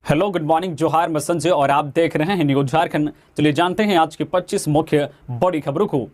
Hello, good morning, जोहार, मैं संजय और आप देख रहे हैं न्यूज झारखंड। चलिए जानते हैं आज की 25 मुख्य बड़ी खबरों को।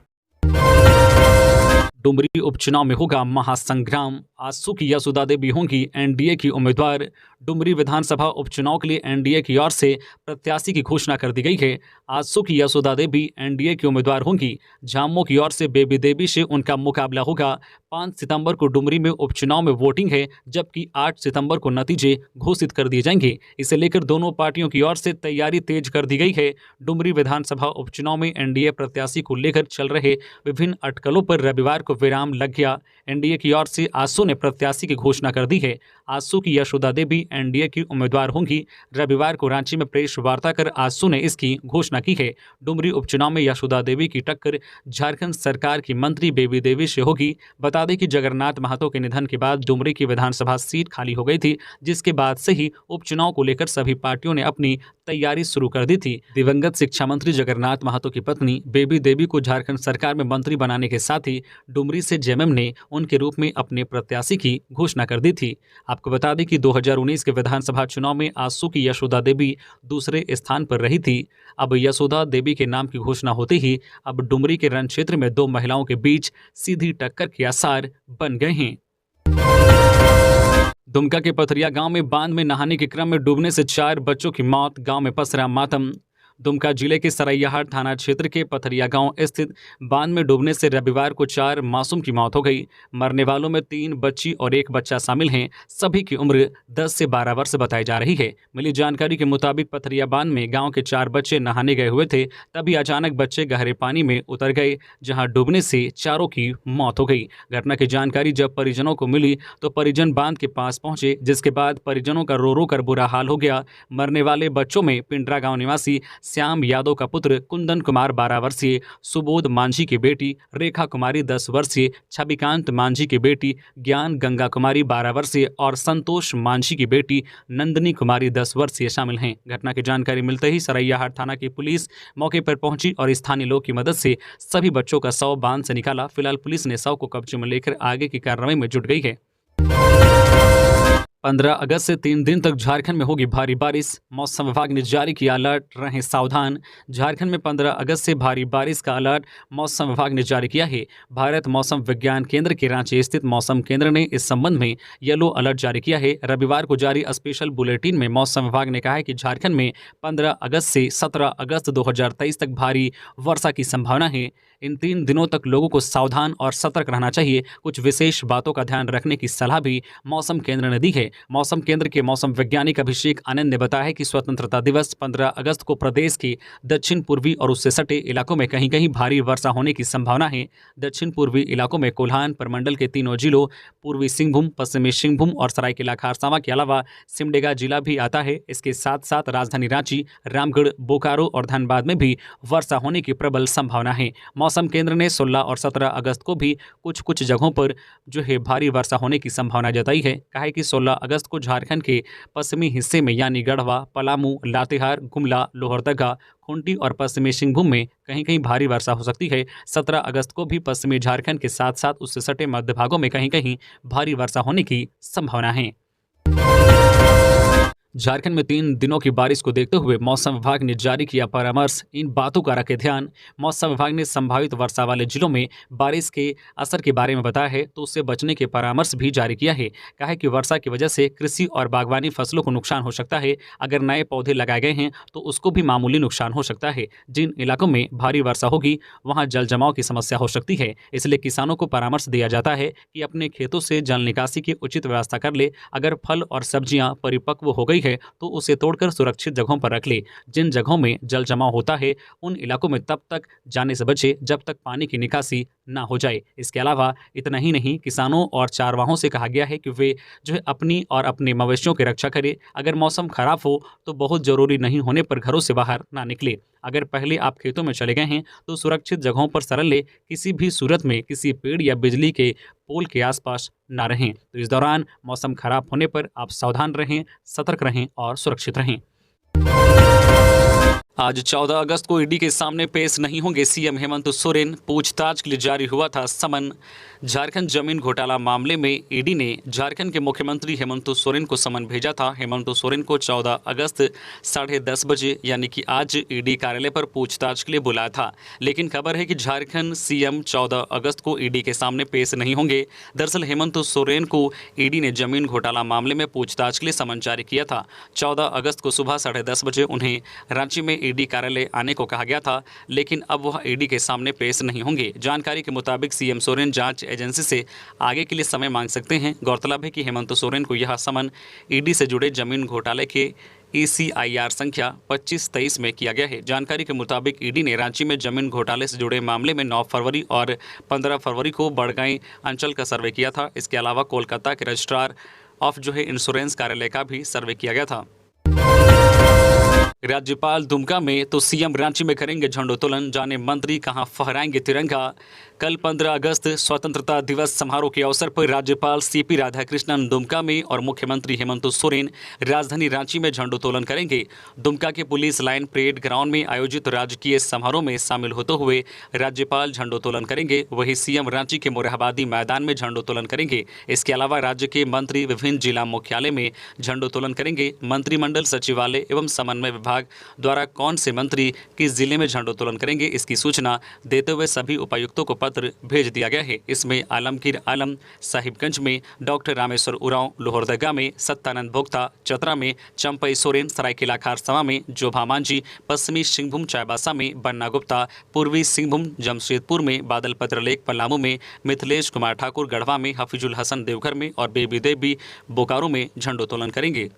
डुमरी उपचुनाव में होगा महासंग्राम, आजसू की यशोदा देवी होंगी एनडीए की उम्मीदवार। डुमरी विधानसभा उपचुनाव के लिए एनडीए की ओर से प्रत्याशी की घोषणा कर दी गई है। आजसू की यशोदा देवी एनडीए की उम्मीदवार होंगी। झामुमो की ओर से बेबी देवी से उनका मुकाबला होगा। 5 सितंबर को डुमरी में उपचुनाव में वोटिंग है, जबकि 8 सितंबर को नतीजे घोषित कर दिए जाएंगे। इसे लेकर दोनों पार्टियों की ओर से तैयारी तेज कर दी गई है। डुमरी विधानसभा उपचुनाव में एनडीए प्रत्याशी को लेकर चल रहे विभिन्न अटकलों पर रविवार को विराम लग गया। एनडीए की ओर से आजसू ने प्रत्याशी की घोषणा कर दी है। आजसू की यशोदा देवी एनडीए की उम्मीदवार होंगी। रविवार को रांची में प्रेस वार्ता कर आजसू ने इसकी घोषणा की है। डुमरी उपचुनाव में यशोदा देवी की टक्कर झारखंड सरकार की मंत्री बेबी देवी से होगी। बता दें कि जगन्नाथ महतो के निधन के बाद डुमरी की विधानसभा सीट खाली हो गई थी, जिसके बाद से ही उपचुनाव को लेकर सभी पार्टियों ने अपनी तैयारी शुरू कर दी थी। दिवंगत शिक्षा मंत्री जगन्नाथ महतो की पत्नी बेबी देवी को झारखंड सरकार में मंत्री बनाने के साथ ही डुमरी से जेएमएम ने उनके रूप में अपने प्रत्याशी की घोषणा कर दी थी। आपको बता दें कि 2019 के विधानसभा चुनाव में आजसू की यशोदा देवी दूसरे स्थान पर रही थी। अब यशोदा देवी के नाम की घोषणा होते ही अब डुमरी के रण क्षेत्र में दो महिलाओं के बीच सीधी टक्कर के आसार बन गए हैं। दुमका के पथरिया गांव में बांध में नहाने के क्रम में डूबने से 4 बच्चों की मौत, गांव में पसरा मातम। दुमका जिले के सरैयाहाट थाना क्षेत्र के पथरिया गांव स्थित बांध में डूबने से रविवार को 4 मासूम की मौत हो गई। मरने वालों में 3 बच्ची और 1 बच्चा शामिल हैं। सभी की उम्र 10 से 12 वर्ष बताई जा रही है। मिली जानकारी के मुताबिक पथरिया बांध में गांव के 4 बच्चे नहाने गए हुए थे, तभी अचानक बच्चे गहरे पानी में उतर गए, जहां डूबने से चारों की मौत हो गई। घटना की जानकारी जब परिजनों को मिली तो परिजन बांध के पास पहुंचे, जिसके बाद परिजनों का रो रो कर बुरा हाल हो गया। मरने वाले बच्चों में पिंडरा गांव निवासी श्याम यादव का पुत्र कुंदन कुमार 12 वर्षीय, सुबोध मांझी की बेटी रेखा कुमारी 10 वर्षीय, छविकांत मांझी की बेटी ज्ञान गंगा कुमारी 12 वर्षीय और संतोष मांझी की बेटी नंदनी कुमारी 10 वर्षीय शामिल हैं। घटना की जानकारी मिलते ही सरैयाहाट थाना की पुलिस मौके पर पहुंची और स्थानीय लोग की मदद से सभी बच्चों का शव बांध से निकाला। फिलहाल पुलिस ने शव को कब्जे में लेकर आगे की कार्रवाई में जुट गई है। 15 अगस्त से 3 दिन तक झारखंड में होगी भारी बारिश, मौसम विभाग ने जारी किया अलर्ट, रहें सावधान। झारखंड में 15 अगस्त से भारी बारिश का अलर्ट मौसम विभाग ने जारी किया है। भारत मौसम विज्ञान केंद्र के रांची स्थित मौसम केंद्र ने इस संबंध में येलो अलर्ट जारी किया है। रविवार को जारी स्पेशल बुलेटिन में मौसम विभाग ने कहा है कि झारखंड में 15 अगस्त से 17 अगस्त 2023 तक भारी वर्षा की संभावना है। इन 3 दिनों तक लोगों को सावधान और सतर्क रहना चाहिए। कुछ विशेष बातों का ध्यान रखने की सलाह भी मौसम केंद्र ने दी है। मौसम केंद्र के मौसम वैज्ञानिक अभिषेक आनंद ने बताया है कि स्वतंत्रता दिवस 15 अगस्त को प्रदेश के दक्षिण पूर्वी और उससे सटे इलाकों में कहीं कहीं भारी वर्षा होने की संभावना है। दक्षिण पूर्वी इलाकों में कोल्हान प्रमंडल के तीनों जिलों पूर्वी सिंहभूम, पश्चिमी सिंहभूम और सरायकेला खरसावां के अलावा सिमडेगा जिला भी आता है। इसके साथ साथ राजधानी रांची, रामगढ़, बोकारो और धनबाद में भी वर्षा होने की प्रबल संभावना है। मौसम केंद्र ने 16 और 17 अगस्त को भी कुछ जगहों पर जो है भारी वर्षा होने की संभावना जताई है। कहा है कि 16 अगस्त को झारखंड के पश्चिमी हिस्से में यानी गढ़वा, पलामू, लातेहार, गुमला, लोहरदगा, खूंटी और पश्चिमी सिंहभूम में कहीं कहीं भारी वर्षा हो सकती है। 17 अगस्त को भी पश्चिमी झारखंड के साथ साथ उससे सटे मध्य भागों में कहीं कहीं भारी वर्षा होने की संभावना है। झारखंड में 3 दिनों की बारिश को देखते हुए मौसम विभाग ने जारी किया परामर्श, इन बातों का रखे ध्यान। मौसम विभाग ने संभावित वर्षा वाले जिलों में बारिश के असर के बारे में बताया है, तो उससे बचने के परामर्श भी जारी किया है। कहा है कि वर्षा की वजह से कृषि और बागवानी फसलों को नुकसान हो सकता है। अगर नए पौधे लगाए गए हैं तो उसको भी मामूली नुकसान हो सकता है। जिन इलाकों में भारी वर्षा होगी वहाँ जल जमाव की समस्या हो सकती है। इसलिए किसानों को परामर्श दिया जाता है कि अपने खेतों से जल निकासी की उचित व्यवस्था कर ले। अगर फल और सब्जियां परिपक्व हो गई है तो उसे तोड़कर सुरक्षित जगहों पर रख ले। जिन जगहों में जल जमाव होता है उन इलाकों में तब तक जाने से बचे जब तक पानी की निकासी ना हो जाए। इसके अलावा इतना ही नहीं, किसानों और चारवाहों से कहा गया है कि वे जो है अपनी और अपने मवेशियों की रक्षा करें। अगर मौसम खराब हो तो बहुत जरूरी नहीं होने पर घरों से बाहर ना निकले। अगर पहले आप खेतों में चले गए हैं तो सुरक्षित जगहों पर शरण ले। किसी भी सूरत में किसी पेड़ या बिजली के पोल के आसपास ना रहें। तो इस दौरान मौसम खराब होने पर आप सावधान रहें, सतर्क रहें और सुरक्षित रहें। आज 14 अगस्त को ईडी के सामने पेश नहीं होंगे सीएम हेमंत सोरेन। पूछताछ के लिए जारी हुआ था समन। झारखंड जमीन घोटाला मामले में ईडी ने झारखंड के मुख्यमंत्री हेमंत सोरेन को समन भेजा था। हेमंत सोरेन को 14 अगस्त 10:30 बजे यानी कि आज ईडी कार्यालय पर पूछताछ के लिए बुलाया था। लेकिन खबर है कि झारखंड सीएम 14 अगस्त को ईडी के सामने पेश नहीं होंगे। दरअसल हेमंत सोरेन को ईडी ने जमीन घोटाला मामले में पूछताछ के लिए समन जारी किया था। 14 अगस्त को सुबह 10:30 बजे उन्हें रांची में ईडी कार्यालय आने को कहा गया था, लेकिन अब वह ईडी के सामने पेश नहीं होंगे। जानकारी के मुताबिक सीएम सोरेन जांच एजेंसी से आगे के लिए समय मांग सकते हैं। गौरतलब है कि हेमंत सोरेन को यह समन ईडी से जुड़े जमीन घोटाले के ECIR संख्या 2523 में किया गया है। जानकारी के मुताबिक ईडी ने रांची में जमीन घोटाले से जुड़े मामले में 9 फरवरी और 15 फरवरी को बड़गाई अंचल का सर्वे किया था। इसके अलावा कोलकाता के रजिस्ट्रार ऑफ इंश्योरेंस कार्यालय का भी सर्वे किया गया था। राज्यपाल दुमका में तो सीएम रांची में करेंगे झंडोत्तोलन। जाने मंत्री कहां फहराएंगे तिरंगा। कल 15 अगस्त स्वतंत्रता दिवस समारोह के अवसर पर राज्यपाल CP राधाकृष्णन दुमका में और मुख्यमंत्री हेमंत सोरेन राजधानी रांची में झंडोत्तोलन करेंगे। दुमका के पुलिस लाइन परेड ग्राउंड में आयोजित राजकीय समारोह में शामिल होते हुए राज्यपाल झंडोत्तोलन करेंगे। वहीं सीएम रांची के मोरहाबादी मैदान में झंडोत्तोलन करेंगे। इसके अलावा राज्य के मंत्री विभिन्न जिला मुख्यालय में झंडोत्तोलन करेंगे। मंत्रिमंडल सचिवालय एवं समन्वय विभाग द्वारा कौन से मंत्री किस जिले में झंडोत्तोलन करेंगे, इसकी सूचना देते हुए सभी उपायुक्तों को पत्र भेज दिया गया है। इसमें आलमगीर आलम साहिबगंज में, डॉक्टर रामेश्वर उरांव लोहरदगा में, सत्यानंद भोक्ता चतरा में, चंपई सोरेन सरायकेला खारसवा में, जोभा मांझी पश्चिमी सिंहभूम चाईबासा में, बन्ना गुप्ता पूर्वी सिंहभूम जमशेदपुर में, बादल पत्रलेख पलामू में, मिथिलेश कुमार ठाकुर गढ़वा में, हफीजुल हसन देवघर में और बेबी देवी बोकारो में झंडोत्तोलन करेंगे।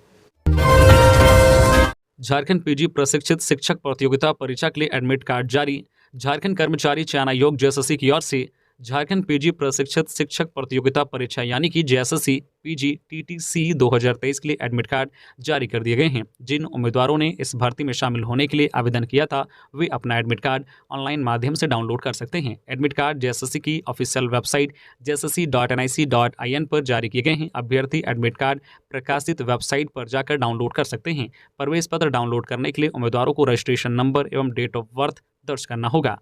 झारखंड PG प्रशिक्षित शिक्षक प्रतियोगिता परीक्षा के लिए एडमिट कार्ड जारी। झारखंड कर्मचारी चयन आयोग JSSC की ओर से झारखंड PG प्रशिक्षित शिक्षक प्रतियोगिता परीक्षा यानी कि JSSC PG TTC 2023 के लिए एडमिट कार्ड जारी कर दिए गए हैं। जिन उम्मीदवारों ने इस भर्ती में शामिल होने के लिए आवेदन किया था वे अपना एडमिट कार्ड ऑनलाइन माध्यम से डाउनलोड कर सकते हैं। एडमिट कार्ड JSSC की ऑफिशियल वेबसाइट jssc.nic.in पर जारी किए गए हैं। अभ्यर्थी एडमिट कार्ड प्रकाशित वेबसाइट पर जाकर डाउनलोड कर सकते हैं। प्रवेश पत्र डाउनलोड करने के लिए उम्मीदवारों को रजिस्ट्रेशन नंबर एवं डेट ऑफ बर्थ दर्ज करना होगा।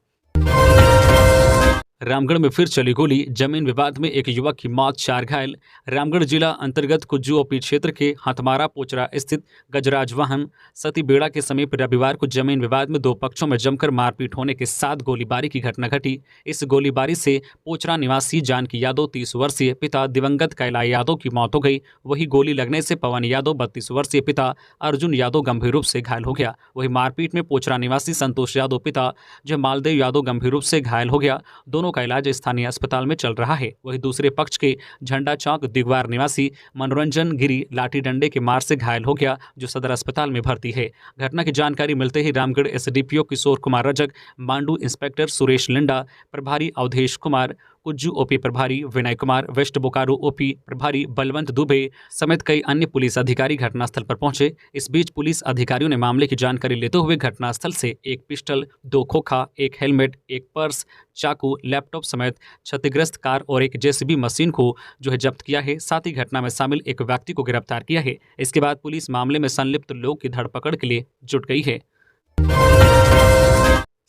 रामगढ़ में फिर चली गोली। जमीन विवाद में एक युवक की मौत, 4 घायल। रामगढ़ जिला अंतर्गत कुज्जू OP क्षेत्र के हथमारा पोचरा स्थित गजराज वाहन सती बेड़ा के समीप रविवार को जमीन विवाद में 2 पक्षों में जमकर मारपीट होने के साथ गोलीबारी की घटना घटी। इस गोलीबारी से पोचरा निवासी जानकी यादव 30 वर्षीय पिता दिवंगत कैलाश यादव की मौत हो गई। वही गोली लगने से पवन यादव 32 वर्षीय पिता अर्जुन यादव गंभीर रूप से घायल हो गया। वही मारपीट में पोचरा निवासी संतोष यादव पिता जमालदेव यादव गंभीर रूप से घायल हो गया। दोनों का इलाज स्थानीय अस्पताल में चल रहा है। वहीं दूसरे पक्ष के झंडा चौक दिगवार निवासी मनोरंजन गिरी लाठी डंडे के मार से घायल हो गया, जो सदर अस्पताल में भर्ती है। घटना की जानकारी मिलते ही रामगढ़ SDPO किशोर कुमार रजक, मांडू इंस्पेक्टर सुरेश लिंडा, प्रभारी अवधेश कुमार, कुज्जू OP प्रभारी विनय कुमार, वेस्ट बोकारो OP प्रभारी बलवंत दुबे समेत कई अन्य पुलिस अधिकारी घटनास्थल पर पहुंचे। इस बीच पुलिस अधिकारियों ने मामले की जानकारी लेते हुए घटनास्थल से एक पिस्टल, 2 खोखा, एक हेलमेट, एक पर्स, चाकू, लैपटॉप समेत क्षतिग्रस्त कार और एक JCB मशीन को जब्त किया है। साथ ही घटना में शामिल एक व्यक्ति को गिरफ्तार किया है। इसके बाद पुलिस मामले में संलिप्त लोग की धरपकड़ के लिए जुट गई है।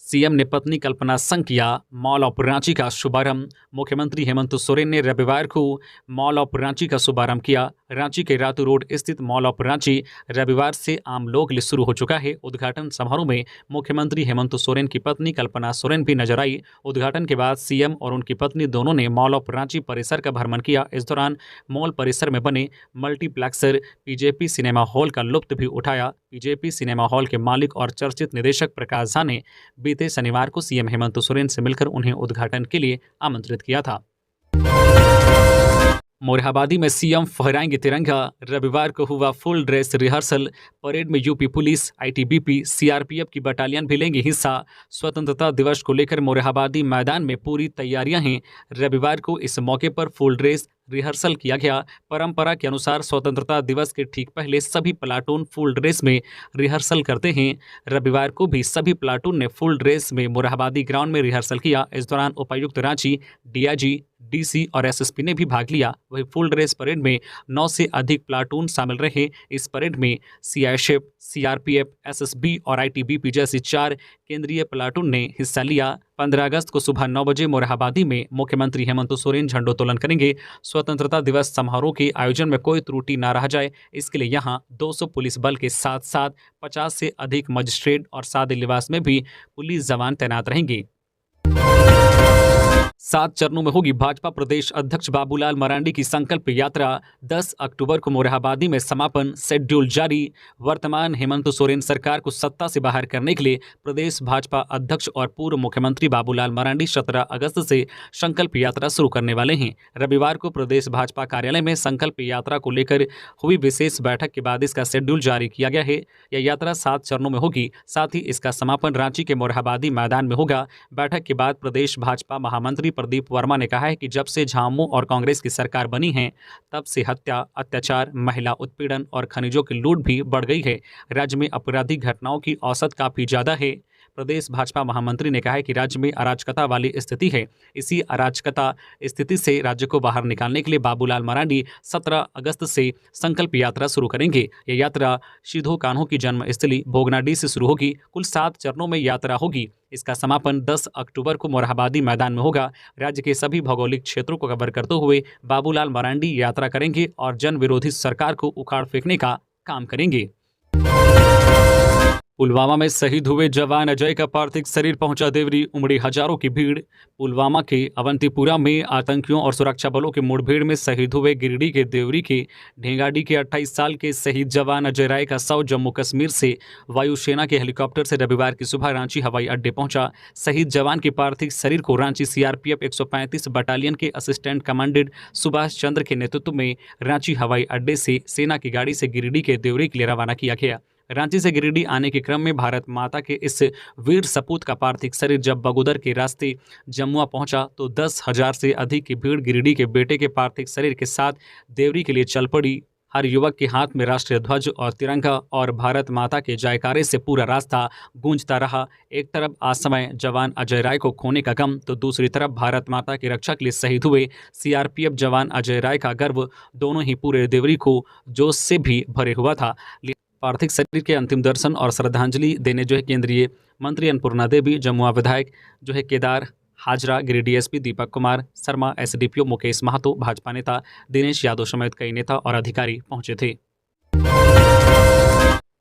सीएम ने पत्नी कल्पना संग किया मॉल ऑफ रांची का शुभारंभ। मुख्यमंत्री हेमंत सोरेन ने रविवार को मॉल ऑफ रांची का शुभारंभ किया। रांची के रातू रोड स्थित मॉल ऑफ रांची रविवार से आम लोग के लिए शुरू हो चुका है। उद्घाटन समारोह में मुख्यमंत्री हेमंत सोरेन की पत्नी कल्पना सोरेन भी नजर आई। उद्घाटन के बाद सीएम और उनकी पत्नी दोनों ने मॉल ऑफ रांची परिसर का भ्रमण किया। इस दौरान मॉल परिसर में बने मल्टीप्लेक्सर PJP सिनेमा हॉल का लुत्फ भी उठाया। PJP सिनेमा हॉल के मालिक और चर्चित निदेशक प्रकाश झा ने बीते शनिवार को सीएम हेमंत सोरेन से मिलकर उन्हें उद्घाटन के लिए आमंत्रित किया था। मोरहाबादी में सीएम फहराएंगे तिरंगा। रविवार को हुआ फुल ड्रेस रिहर्सल। परेड में यूपी पुलिस, ITBP, CRPF की बटालियन भी लेंगे हिस्सा। स्वतंत्रता दिवस को लेकर मोरहाबादी मैदान में पूरी तैयारियां हैं। रविवार को इस मौके पर फुल ड्रेस रिहर्सल किया गया। परंपरा के अनुसार स्वतंत्रता दिवस के ठीक पहले सभी प्लाटून फुल ड्रेस में रिहर्सल करते हैं। रविवार को भी सभी प्लाटून ने फुल ड्रेस में मोरहाबादी ग्राउंड में रिहर्सल किया। इस दौरान उपायुक्त रांची, DIG, डीसी और एसएसपी ने भी भाग लिया। वहीं फुल ड्रेस परेड में 9 से अधिक प्लाटून शामिल रहे। इस परेड में सीआईएसएफ, सीआरपीएफ, एसएसबी और आईटीबीपी जैसी 4 केंद्रीय प्लाटून ने हिस्सा लिया। 15 अगस्त को सुबह 9 बजे मोरहाबादी में मुख्यमंत्री हेमंत सोरेन झंडोत्तोलन करेंगे। स्वतंत्रता दिवस समारोह के आयोजन में कोई त्रुटि न रह जाए, इसके लिए यहां 200 पुलिस बल के साथ साथ 50 से अधिक मजिस्ट्रेट और सादे लिबास में भी पुलिस जवान तैनात रहेंगे। 7 चरणों में होगी भाजपा प्रदेश अध्यक्ष बाबूलाल मरांडी की संकल्प यात्रा। 10 अक्टूबर को मोरहाबादी में समापन, शेड्यूल जारी। वर्तमान हेमंत सोरेन सरकार को सत्ता से बाहर करने के लिए प्रदेश भाजपा अध्यक्ष और पूर्व मुख्यमंत्री बाबूलाल मरांडी 17 अगस्त से संकल्प यात्रा शुरू करने वाले हैं। रविवार को प्रदेश भाजपा कार्यालय में संकल्प यात्रा को लेकर हुई विशेष बैठक के बाद इसका शेड्यूल जारी किया गया है। यह यात्रा 7 चरणों में होगी। साथ ही इसका समापन रांची के मोरहाबादी मैदान में होगा। बैठक के बाद प्रदेश भाजपा महामंत्री प्रदीप वर्मा ने कहा है कि जब से झामुमो और कांग्रेस की सरकार बनी है तब से हत्या, अत्याचार, महिला उत्पीड़न और खनिजों की लूट भी बढ़ गई है। राज्य में आपराधिक घटनाओं की औसत काफी ज्यादा है। प्रदेश भाजपा महामंत्री ने कहा है कि राज्य में अराजकता वाली स्थिति है। इसी अराजकता स्थिति से राज्य को बाहर निकालने के लिए बाबूलाल मरांडी 17 अगस्त से संकल्प यात्रा शुरू करेंगे। यह यात्रा सिधो कान्हू की जन्मस्थली भोगनाडीह से शुरू होगी। कुल 7 चरणों में यात्रा होगी। इसका समापन 10 अक्टूबर को मोरहाबादी मैदान में होगा। राज्य के सभी भौगोलिक क्षेत्रों को कवर करते हुए बाबूलाल मरांडी यात्रा करेंगे और जन विरोधी सरकार को उखाड़ फेंकने का काम करेंगे। पुलवामा में शहीद हुए जवान अजय का पार्थिव शरीर पहुंचा देवरी, उमड़ी हजारों की भीड़। पुलवामा के अवंतीपुरा में आतंकियों और सुरक्षा बलों की मुठभेड़ में शहीद हुए गिरिडीह के देवरी के ढेंगाडी के 28 साल के शहीद जवान अजय राय का शव जम्मू कश्मीर से वायुसेना के हेलीकॉप्टर से रविवार की सुबह रांची हवाई अड्डे पहुंचा। शहीद जवान के पार्थिव शरीर को रांची सीआरपीएफ 135 बटालियन के असिस्टेंट कमांडेंट सुभाष चंद्र के नेतृत्व में रांची हवाई अड्डे से सेना की गाड़ी से गिरिडीह के देवरी के लिए रवाना किया गया। रांची से गिरिडीह आने के क्रम में भारत माता के इस वीर सपूत का पार्थिव शरीर जब बगोदर के रास्ते जमुआ पहुंचा तो 10,000 से अधिक की भीड़ गिरिडीह के बेटे के पार्थिव शरीर के साथ देवरी के लिए चल पड़ी। हर युवक के हाथ में राष्ट्रीय ध्वज और तिरंगा और भारत माता के जयकारे से पूरा रास्ता गूंजता रहा। एक तरफ असमय जवान अजय राय को खोने का गम तो दूसरी तरफ भारत माता की रक्षा के लिए शहीद हुए सीआरपीएफ जवान अजय राय का गर्व, दोनों ही पूरे देवरी को जोश से भी भरे हुआ था। पार्थिव शरीर के अंतिम दर्शन और श्रद्धांजलि देने केंद्रीय मंत्री अन्नपूर्णा देवी, जमुआ विधायक केदार हाजरा, गिरिडीह एसपी दीपक कुमार शर्मा, एसडीपीओ मुकेश महतो, भाजपा नेता दिनेश यादव समेत कई नेता और अधिकारी पहुंचे थे।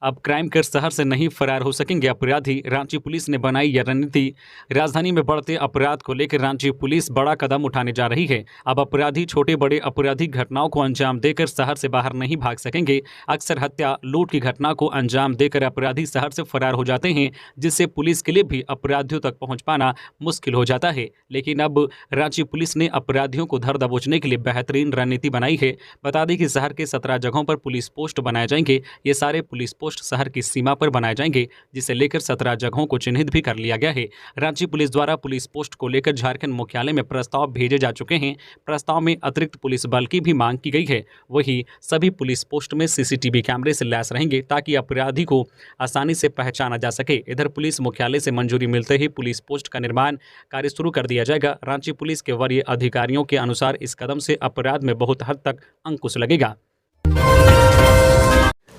अब क्राइम के शहर से नहीं फरार हो सकेंगे अपराधी, रांची पुलिस ने बनाई यह रणनीति। राजधानी में बढ़ते अपराध को लेकर रांची पुलिस बड़ा कदम उठाने जा रही है। अब अपराधी छोटे बड़े आपराधिक घटनाओं को अंजाम देकर शहर से बाहर नहीं भाग सकेंगे। अक्सर हत्या, लूट की घटना को अंजाम देकर अपराधी शहर से फरार हो जाते हैं, जिससे पुलिस के लिए भी अपराधियों तक पहुँच पाना मुश्किल हो जाता है। लेकिन अब रांची पुलिस ने अपराधियों को धर दबोचने के लिए बेहतरीन रणनीति बनाई है। बता दें कि शहर के 17 जगहों पर पुलिस पोस्ट बनाए जाएंगे। ये सारे पुलिस पोस्ट शहर की सीमा पर बनाए जाएंगे, जिसे लेकर 17 जगहों को चिन्हित भी कर लिया गया है। रांची पुलिस द्वारा पुलिस पोस्ट को लेकर झारखंड मुख्यालय में प्रस्ताव भेजे जा चुके हैं। प्रस्ताव में अतिरिक्त पुलिस बल की भी मांग की गई है। वही सभी पुलिस पोस्ट में सीसीटीवी कैमरे से लैस रहेंगे ताकि अपराधी को आसानी से पहचाना जा सके। इधर पुलिस मुख्यालय से मंजूरी मिलते ही पुलिस पोस्ट का निर्माण कार्य शुरू कर दिया जाएगा। रांची पुलिस के वरीय अधिकारियों के अनुसार इस कदम से अपराध में बहुत हद तक अंकुश लगेगा।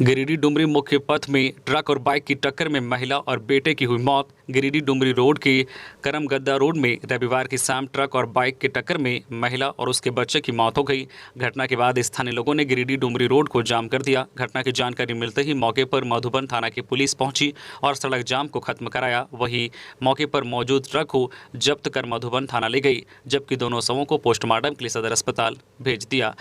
गिरिडीह डुमरी मुख्य पथ में ट्रक और बाइक की टक्कर में महिला और बेटे की हुई मौत। गिरिडीह डुमरी रोड के करमगद्दा रोड में रविवार की शाम ट्रक और बाइक की टक्कर में महिला और उसके बच्चे की मौत हो गई। घटना के बाद स्थानीय लोगों ने गिरिडीह डुमरी रोड को जाम कर दिया। घटना की जानकारी मिलते ही मौके पर मधुबन थाना की पुलिस पहुंची और सड़क जाम को खत्म कराया। वहीं मौके पर मौजूद ट्रक को जब्त कर मधुबन थाना ले गई, जबकि दोनों शवों को पोस्टमार्टम के लिए सदर अस्पताल भेज दिया।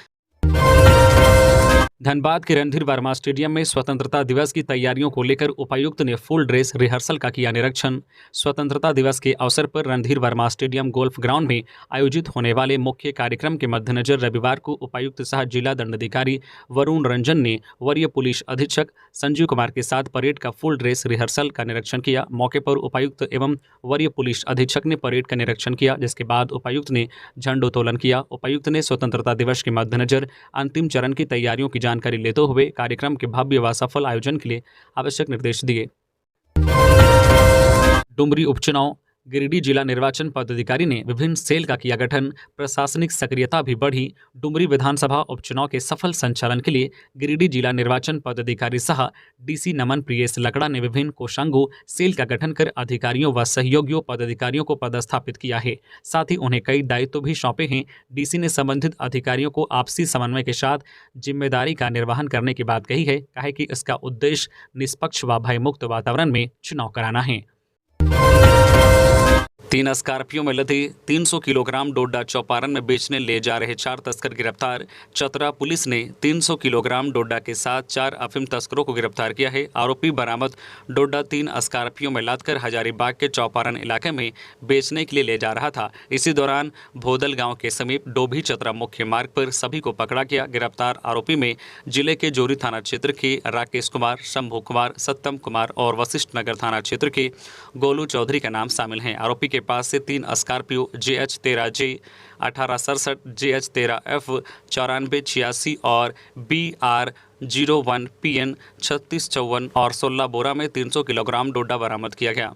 धनबाद के रणधीर वर्मा स्टेडियम में स्वतंत्रता दिवस की तैयारियों को लेकर उपायुक्त ने फुल ड्रेस रिहर्सल का किया निरीक्षण। स्वतंत्रता दिवस के अवसर पर Randhir Verma stadium golf ground में आयोजित होने वाले मुख्य कार्यक्रम के मद्देनजर रविवार को उपायुक्त सह जिला दंडाधिकारी वरुण रंजन ने वरीय पुलिस अधीक्षक संजीव कुमार के साथ परेड का फुल ड्रेस रिहर्सल का निरीक्षण किया। मौके पर उपायुक्त एवं वरीय पुलिस अधीक्षक ने परेड का निरीक्षण किया, जिसके बाद उपायुक्त ने झंडोत्तोलन किया। उपायुक्त ने स्वतंत्रता दिवस के मद्देनजर अंतिम चरण की तैयारियों की जानकारी लेते हुए कार्यक्रम के भव्य व सफल आयोजन के लिए आवश्यक निर्देश दिए। डुमरी उपचुनाव गिरिडीह जिला निर्वाचन पदाधिकारी ने विभिन्न सेल का किया गठन, प्रशासनिक सक्रियता भी बढ़ी। डुमरी विधानसभा उपचुनाव के सफल संचालन के लिए गिरिडीह जिला निर्वाचन पदाधिकारी सह डीसी नमन प्रियेश लकड़ा ने विभिन्न कोषांगों सेल का गठन कर अधिकारियों व सहयोगियों पदाधिकारियों को पदस्थापित किया है। साथ ही उन्हें कई दायित्व भी सौंपे हैं। डीसी ने संबंधित अधिकारियों को आपसी समन्वय के साथ जिम्मेदारी का निर्वहन करने की बात कही है। कहा है कि इसका उद्देश्य निष्पक्ष व भयमुक्त वातावरण में चुनाव कराना है। 3 स्कॉर्पियो में लदे 300 किलोग्राम डोडा चौपारण में बेचने ले जा रहे 4 तस्कर गिरफ्तार। चतरा पुलिस ने 300 किलोग्राम डोडा के साथ 4 अफीम तस्करों को गिरफ्तार किया है। आरोपी बरामद डोडा 3 स्कॉर्पियो में लादकर हजारीबाग के चौपारण इलाके में बेचने के लिए ले जा रहा था। इसी दौरान भोदल गांव के समीप डोभी चतरा मुख्य मार्ग पर सभी को पकड़ा गया। गिरफ्तार आरोपी में जिले के जोरी थाना क्षेत्र के राकेश कुमार, शंभू कुमार, सत्यम कुमार और वशिष्ठ नगर थाना क्षेत्र के गोलू चौधरी का नाम शामिल हैं। आरोपी के पास से 3 स्कॉर्पियो JH13J 1867, JH13F 9486 और BR01 PN 3654 और 16 बोरा में 300 किलोग्राम डोडा बरामद किया गया।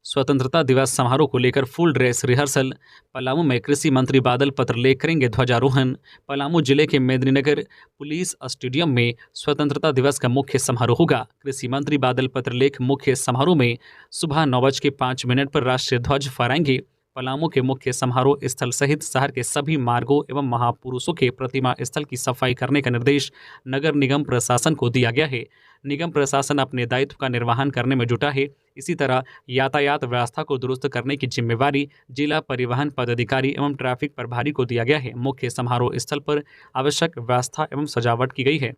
स्वतंत्रता दिवस समारोह को लेकर फुल ड्रेस रिहर्सल। पलामू में कृषि मंत्री बादल पत्रलेख करेंगे ध्वजारोहण। पलामू जिले के मेदिनीनगर पुलिस स्टेडियम में स्वतंत्रता दिवस का मुख्य समारोह होगा। कृषि मंत्री बादल पत्रलेख मुख्य समारोह में सुबह 9:05 पर राष्ट्रीय ध्वज फहराएंगे। पलामू के मुख्य समारोह स्थल सहित शहर के सभी मार्गों एवं महापुरुषों के प्रतिमा स्थल की सफाई करने का निर्देश नगर निगम प्रशासन को दिया गया है। निगम प्रशासन अपने दायित्व का निर्वहन करने में जुटा है। इसी तरह यातायात व्यवस्था को दुरुस्त करने की जिम्मेवारी जिला परिवहन पदाधिकारी एवं ट्रैफिक प्रभारी को दिया गया है। मुख्य समारोह स्थल पर आवश्यक व्यवस्था एवं सजावट की गई है।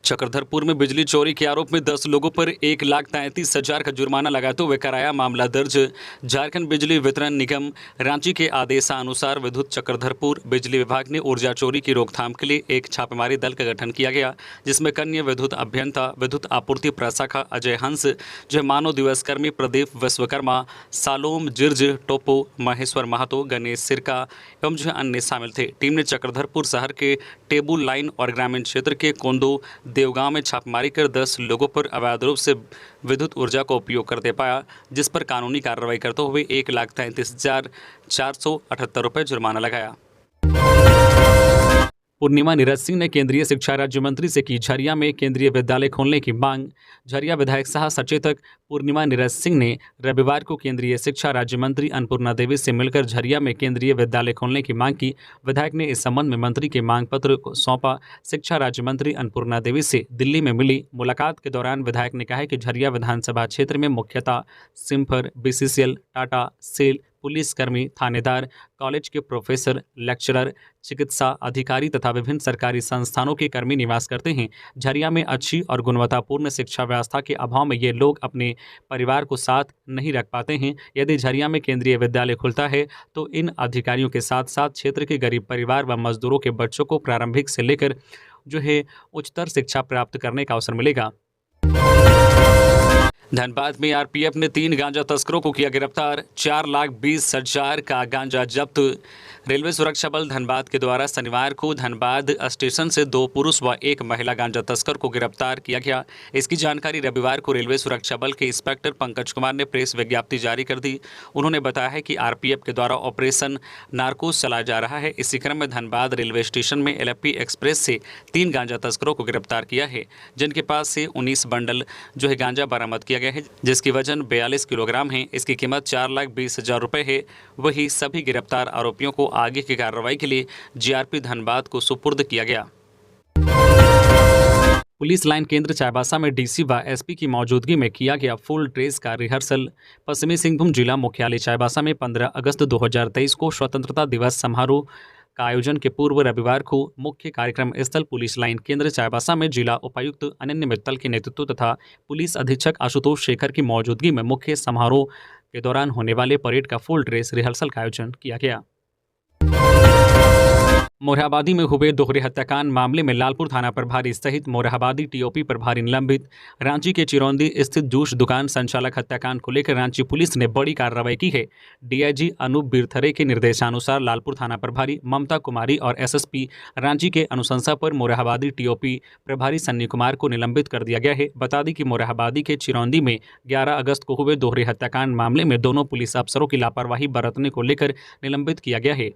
चक्रधरपुर में बिजली चोरी के आरोप में 10 लोगों पर 1,33,000 का जुर्माना लगाते हुए कराया मामला दर्ज। झारखंड बिजली वितरण निगम रांची के आदेशानुसार विद्युत चक्रधरपुर बिजली विभाग ने ऊर्जा चोरी की रोकथाम के लिए एक छापेमारी दल का गठन किया गया, जिसमें कन्या विद्युत अभियंता, विद्युत आपूर्ति प्रशाखा अजय हंस, जो मानव दिवस कर्मी प्रदीप विश्वकर्मा, सालोम जिर्ज टोपो, महेश्वर महतो, गणेश सिरका एवं जो अन्य शामिल थे। टीम ने चक्रधरपुर शहर के टेबुल लाइन और ग्रामीण क्षेत्र के कोंदो देवगांव में छापेमारी कर 10 लोगों पर अवैध रूप से विद्युत ऊर्जा का उपयोग करते पाया, जिस पर कानूनी कार्रवाई करते हुए 1,33,478 रुपये जुर्माना लगाया। पूर्णिमा नीरज सिंह ने केंद्रीय शिक्षा राज्य मंत्री से की झरिया में केंद्रीय विद्यालय खोलने की मांग। झरिया विधायक सह सचेतक पूर्णिमा नीरज सिंह ने रविवार को केंद्रीय शिक्षा राज्य मंत्री अन्नपूर्णा देवी से मिलकर झरिया में केंद्रीय विद्यालय खोलने की मांग की। विधायक ने इस संबंध में मंत्री के मांग पत्र को सौंपा। शिक्षा राज्य मंत्री अन्नपूर्णा देवी से दिल्ली में मिली मुलाकात के दौरान विधायक ने कहा कि झरिया विधानसभा क्षेत्र में मुख्यतः सिम्फर, BCCL, टाटा, सेल, पुलिसकर्मी, थानेदार, कॉलेज के प्रोफेसर, लेक्चरर, चिकित्सा अधिकारी तथा विभिन्न सरकारी संस्थानों के कर्मी निवास करते हैं। झरिया में अच्छी और गुणवत्तापूर्ण शिक्षा व्यवस्था के अभाव में ये लोग अपने परिवार को साथ नहीं रख पाते हैं। यदि झरिया में केंद्रीय विद्यालय खुलता है तो इन अधिकारियों के साथ साथ क्षेत्र के गरीब परिवार व मजदूरों के बच्चों को प्रारंभिक से लेकर जो है उच्चतर शिक्षा प्राप्त करने का अवसर मिलेगा। धनबाद में आरपीएफ ने 3 गांजा तस्करों को किया गिरफ्तार। 4,20,000 का गांजा जब्त। रेलवे सुरक्षा बल धनबाद के द्वारा शनिवार को धनबाद स्टेशन से 2 पुरुष व 1 महिला गांजा तस्कर को गिरफ्तार किया गया। इसकी जानकारी रविवार को रेलवे सुरक्षा बल के इंस्पेक्टर पंकज कुमार ने प्रेस विज्ञप्ति जारी कर दी। उन्होंने बताया है कि आरपीएफ के द्वारा ऑपरेशन नार्कोस चलाया जा रहा है। इसी क्रम में धनबाद रेलवे स्टेशन में LFP एक्सप्रेस से 3 गांजा तस्करों को गिरफ्तार किया है, जिनके पास से 19 बंडल जो है गांजा बरामद किया गया है, जिसकी वजन 42 किलोग्राम है। इसकी कीमत 4,20,000 रुपये है। वही सभी गिरफ्तार आरोपियों को आगे की कार्रवाई के लिए GRP धनबाद को सुपुर्द किया गया। पुलिस लाइन केंद्र चाईबासा में DC व SP की मौजूदगी में किया गया फुल ड्रेस का रिहर्सल। पश्चिमी सिंहभूम जिला मुख्यालय चाईबासा में 15 अगस्त 2023 को स्वतंत्रता दिवस समारोह का आयोजन के पूर्व रविवार को मुख्य कार्यक्रम स्थल पुलिस लाइन केंद्र चाईबासा में जिला उपायुक्त अनन्य मित्तल के नेतृत्व तथा पुलिस अधीक्षक आशुतोष शेखर की मौजूदगी में मुख्य समारोह के दौरान होने वाले परेड का फुल ड्रेस रिहर्सल का आयोजन किया गया। मोरहाबादी में हुए दोहरे हत्याकांड मामले में लालपुर थाना प्रभारी सहित मोरहाबादी टीओपी प्रभारी निलंबित। रांची के चिरौंदी स्थित जूस दुकान संचालक हत्याकांड को लेकर रांची पुलिस ने बड़ी कार्रवाई की है। डीआईजी अनूप बिरथरे के निर्देशानुसार लालपुर थाना प्रभारी ममता कुमारी और एसएसपी रांची के अनुशंसा पर मोरहाबादी टीओपी प्रभारी सन्नी कुमार को निलंबित कर दिया गया है। बता दें कि मोरहाबादी के चिरौंदी में 11 अगस्त को हुए दोहरे हत्याकांड मामले में दोनों पुलिस अफसरों की लापरवाही बरतने को लेकर निलंबित किया गया है।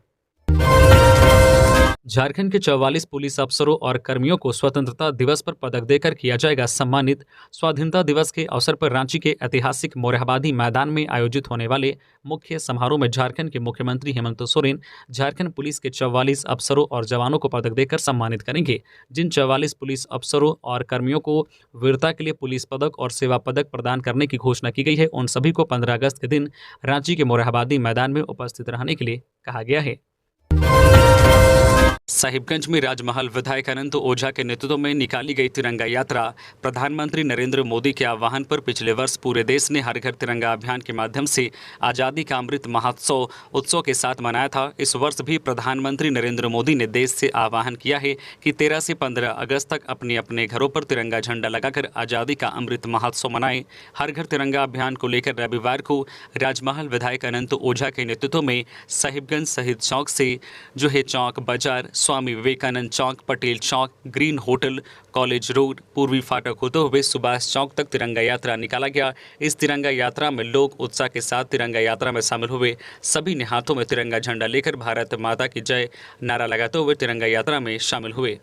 झारखंड के 44 पुलिस अफसरों और कर्मियों को स्वतंत्रता दिवस पर पदक देकर किया जाएगा सम्मानित। स्वाधीनता दिवस के अवसर पर रांची के ऐतिहासिक मोरहाबादी मैदान में आयोजित होने वाले मुख्य समारोह में झारखंड के मुख्यमंत्री हेमंत सोरेन झारखंड पुलिस के 44 अफसरों और जवानों को पदक देकर सम्मानित करेंगे। जिन 44 पुलिस अफसरों और कर्मियों को वीरता के लिए पुलिस पदक और सेवा पदक प्रदान करने की घोषणा की गई है, उन सभी को 15 अगस्त के दिन रांची के मोरहाबादी मैदान में उपस्थित रहने के लिए कहा गया है। साहिबगंज में राजमहल विधायक अनंत ओझा के नेतृत्व में निकाली गई तिरंगा यात्रा प्रधानमंत्री नरेंद्र मोदी के आह्वान पर पिछले वर्ष पूरे देश ने हर घर तिरंगा अभियान के माध्यम से आज़ादी का अमृत महोत्सव उत्सव के साथ मनाया था। इस वर्ष भी प्रधानमंत्री नरेंद्र मोदी ने देश से आह्वान किया है कि 13 से 15 अगस्त तक अपने अपने घरों पर तिरंगा झंडा लगाकर आज़ादी का अमृत महोत्सव मनाएं। हर घर तिरंगा अभियान को लेकर रविवार को राजमहल विधायक अनंत ओझा के नेतृत्व में साहिबगंज शहीद चौक से जोहे चौक बाजार, स्वामी विवेकानंद चौक, पटेल चौक, ग्रीन होटल, कॉलेज रोड, पूर्वी फाटक होते हुए सुभाष चौक तक तिरंगा यात्रा निकाला गया। इस तिरंगा यात्रा में लोग उत्साह के साथ तिरंगा यात्रा में शामिल हुए। सभी ने हाथों में तिरंगा झंडा लेकर भारत माता की जय नारा लगाते हुए तिरंगा यात्रा में शामिल हुए।